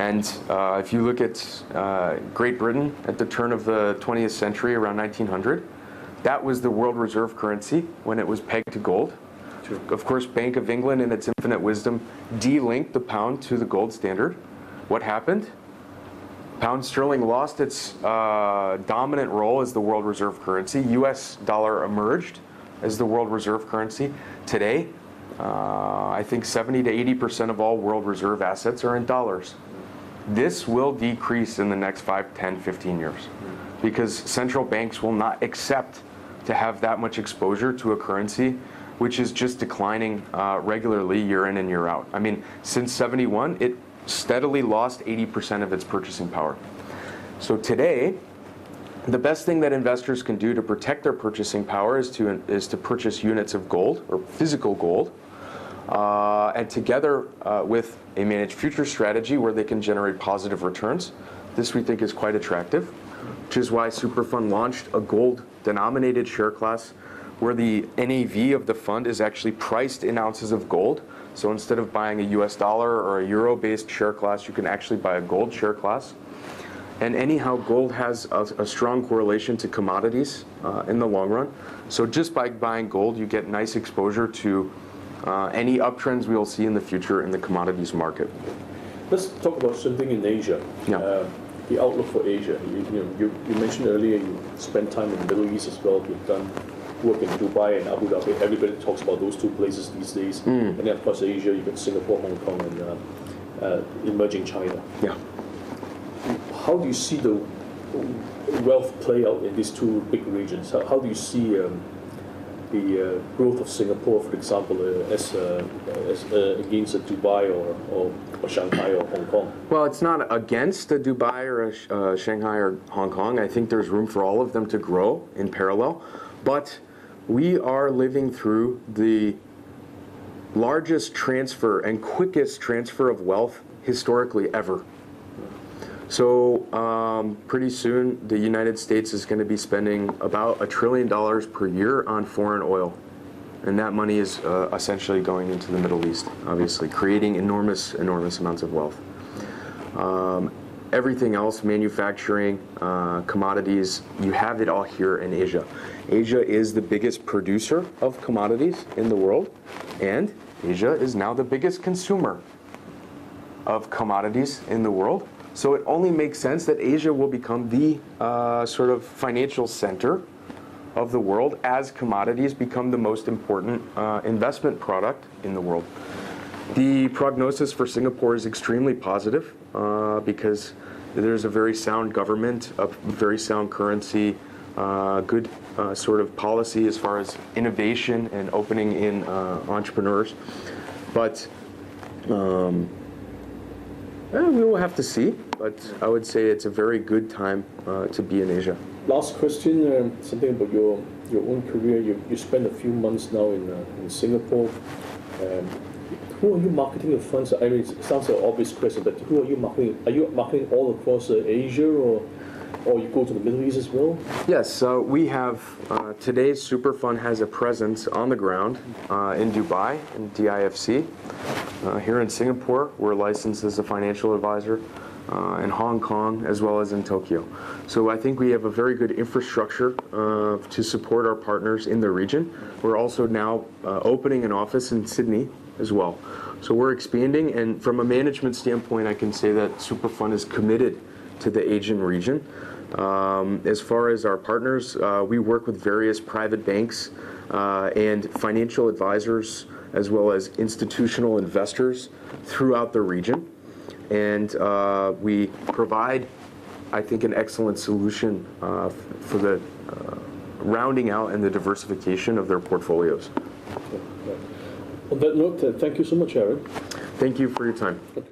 And if you look at Great Britain at the turn of the 20th century, around 1900, that was the world reserve currency when it was pegged to gold. True. Of course, Bank of England, in its infinite wisdom, de-linked the pound to the gold standard. What happened? Pound sterling lost its dominant role as the world reserve currency. US dollar emerged as the world reserve currency. Today, I think 70 to 80% of all world reserve assets are in dollars. This will decrease in the next 5, 10, 15 years because central banks will not accept to have that much exposure to a currency which is just declining regularly year in and year out. I mean, since 71, it steadily lost 80% of its purchasing power. So today, the best thing that investors can do to protect their purchasing power is to purchase units of gold or physical gold, and together with a managed future strategy where they can generate positive returns. This we think is quite attractive, which is why Superfund launched a gold-denominated share class where the NAV of the fund is actually priced in ounces of gold. So instead of buying a US dollar or a euro-based share class, you can actually buy a gold share class. And anyhow, gold has a strong correlation to commodities in the long run. So just by buying gold, you get nice exposure to any uptrends we will see in the future in the commodities market. Let's talk about something in Asia. Yeah. The outlook for Asia. You mentioned earlier you spent time in the Middle East as well. You've done work in Dubai and Abu Dhabi. Everybody talks about those two places these days. And then of course Asia, you've got Singapore, Hong Kong, and emerging China. Yeah. How do you see the wealth play out in these two big regions? How do you see the growth of Singapore, for example, as against Dubai or Shanghai or Hong Kong? Well, it's not against Dubai or Shanghai or Hong Kong. I think there's room for all of them to grow in parallel. But we are living through the largest transfer and quickest transfer of wealth historically ever. So pretty soon the United States is going to be spending about $1 trillion per year on foreign oil. And that money is essentially going into the Middle East, obviously, creating enormous amounts of wealth. Everything else, manufacturing, commodities, you have it all here in Asia. Asia is the biggest producer of commodities in the world, and Asia is now the biggest consumer of commodities in the world. So it only makes sense that Asia will become the sort of financial center of the world as commodities become the most important investment product in the world. The prognosis for Singapore is extremely positive because there's a very sound government, a very sound currency, good sort of policy as far as innovation and opening in entrepreneurs. But we will have to see, but I would say it's a very good time to be in Asia. Last question, something about your own career. You spent a few months now in Singapore. Who are you marketing your funds? I mean, it sounds like an obvious question, but who are you marketing? Are you marketing all across Asia, or you go to the Middle East as well? Yes, we have, today's Superfund has a presence on the ground in Dubai, in DIFC. Here in Singapore, we're licensed as a financial advisor, in Hong Kong, as well as in Tokyo. So I think we have a very good infrastructure to support our partners in the region. We're also now opening an office in Sydney as well. So we're expanding, and from a management standpoint, I can say that Superfund is committed to the Asian region. As far as our partners, we work with various private banks and financial advisors, as well as institutional investors throughout the region. And we provide, I think, an excellent solution for the rounding out and the diversification of their portfolios. On that note, thank you so much, Aaron. Thank you for your time. Okay.